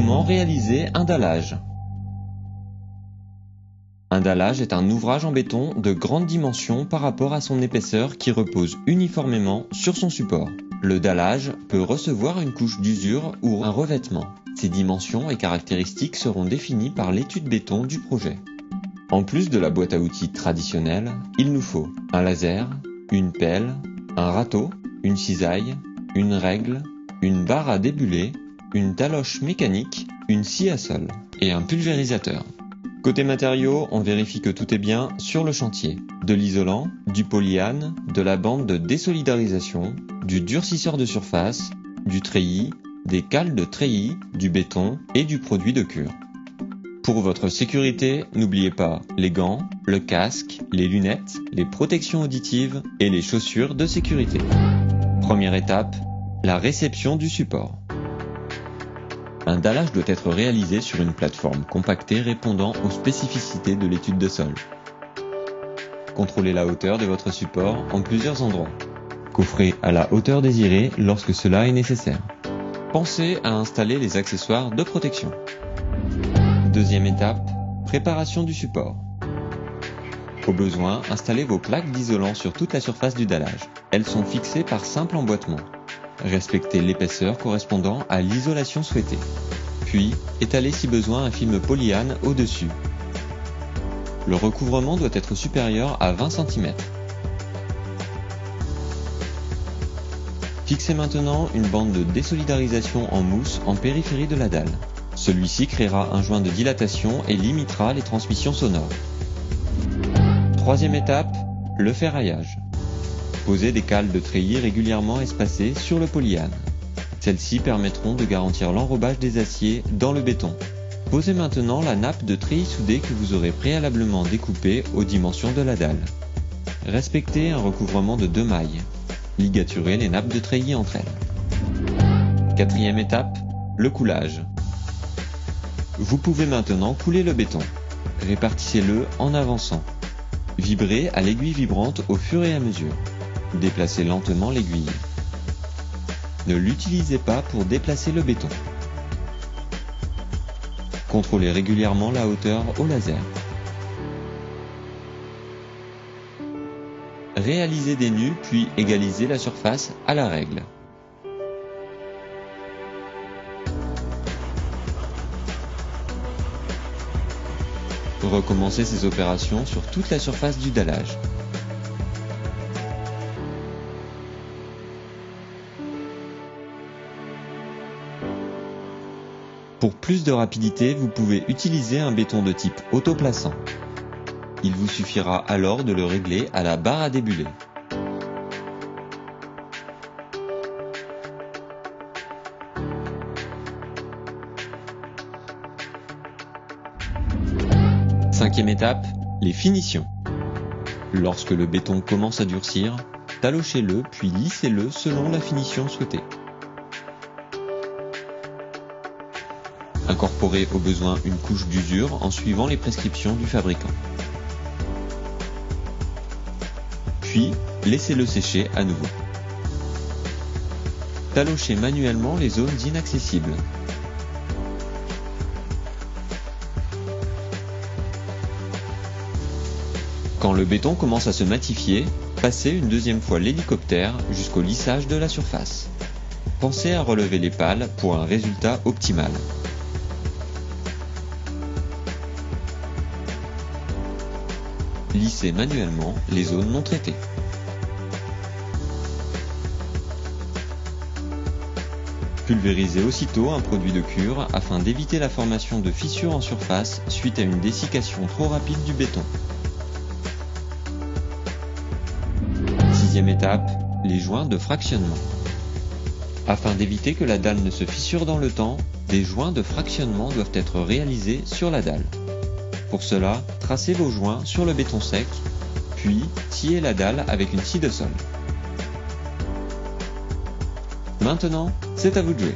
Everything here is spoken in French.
Comment réaliser un dallage? Un dallage est un ouvrage en béton de grande dimension par rapport à son épaisseur qui repose uniformément sur son support. Le dallage peut recevoir une couche d'usure ou un revêtement. Ses dimensions et caractéristiques seront définies par l'étude béton du projet. En plus de la boîte à outils traditionnelle, il nous faut un laser, une pelle, un râteau, une cisaille, une règle, une barre à débuler, une taloche mécanique, une scie à sol et un pulvérisateur. Côté matériaux, on vérifie que tout est bien sur le chantier. De l'isolant, du polyane, de la bande de désolidarisation, du durcisseur de surface, du treillis, des cales de treillis, du béton et du produit de cure. Pour votre sécurité, n'oubliez pas les gants, le casque, les lunettes, les protections auditives et les chaussures de sécurité. Première étape, la réception du support. Un dallage doit être réalisé sur une plateforme compactée répondant aux spécificités de l'étude de sol. Contrôlez la hauteur de votre support en plusieurs endroits. Coffrez à la hauteur désirée lorsque cela est nécessaire. Pensez à installer les accessoires de protection. Deuxième étape, préparation du support. Au besoin, installez vos plaques d'isolant sur toute la surface du dallage. Elles sont fixées par simple emboîtement. Respectez l'épaisseur correspondant à l'isolation souhaitée. Puis, étalez si besoin un film polyane au-dessus. Le recouvrement doit être supérieur à 20 cm. Fixez maintenant une bande de désolidarisation en mousse en périphérie de la dalle. Celui-ci créera un joint de dilatation et limitera les transmissions sonores. Troisième étape, le ferraillage. Posez des cales de treillis régulièrement espacées sur le polyane. Celles-ci permettront de garantir l'enrobage des aciers dans le béton. Posez maintenant la nappe de treillis soudée que vous aurez préalablement découpée aux dimensions de la dalle. Respectez un recouvrement de 2 mailles. Ligaturez les nappes de treillis entre elles. Quatrième étape, le coulage. Vous pouvez maintenant couler le béton. Répartissez-le en avançant. Vibrez à l'aiguille vibrante au fur et à mesure. Déplacez lentement l'aiguille. Ne l'utilisez pas pour déplacer le béton. Contrôlez régulièrement la hauteur au laser. Réalisez des nus puis égalisez la surface à la règle. Recommencez ces opérations sur toute la surface du dallage. Pour plus de rapidité, vous pouvez utiliser un béton de type autoplaçant. Il vous suffira alors de le régler à la barre à débuler. Cinquième étape, les finitions. Lorsque le béton commence à durcir, talochez-le puis lissez-le selon la finition souhaitée. Incorporez au besoin une couche d'usure en suivant les prescriptions du fabricant. Puis, laissez-le sécher à nouveau. Talochez manuellement les zones inaccessibles. Quand le béton commence à se matifier, passez une deuxième fois l'hélicoptère jusqu'au lissage de la surface. Pensez à relever les pales pour un résultat optimal. Lissez manuellement les zones non traitées. Pulvérisez aussitôt un produit de cure afin d'éviter la formation de fissures en surface suite à une dessiccation trop rapide du béton. Sixième étape, les joints de fractionnement. Afin d'éviter que la dalle ne se fissure dans le temps, des joints de fractionnement doivent être réalisés sur la dalle. Pour cela, tracez vos joints sur le béton sec, puis sciez la dalle avec une scie de sol. Maintenant, c'est à vous de jouer.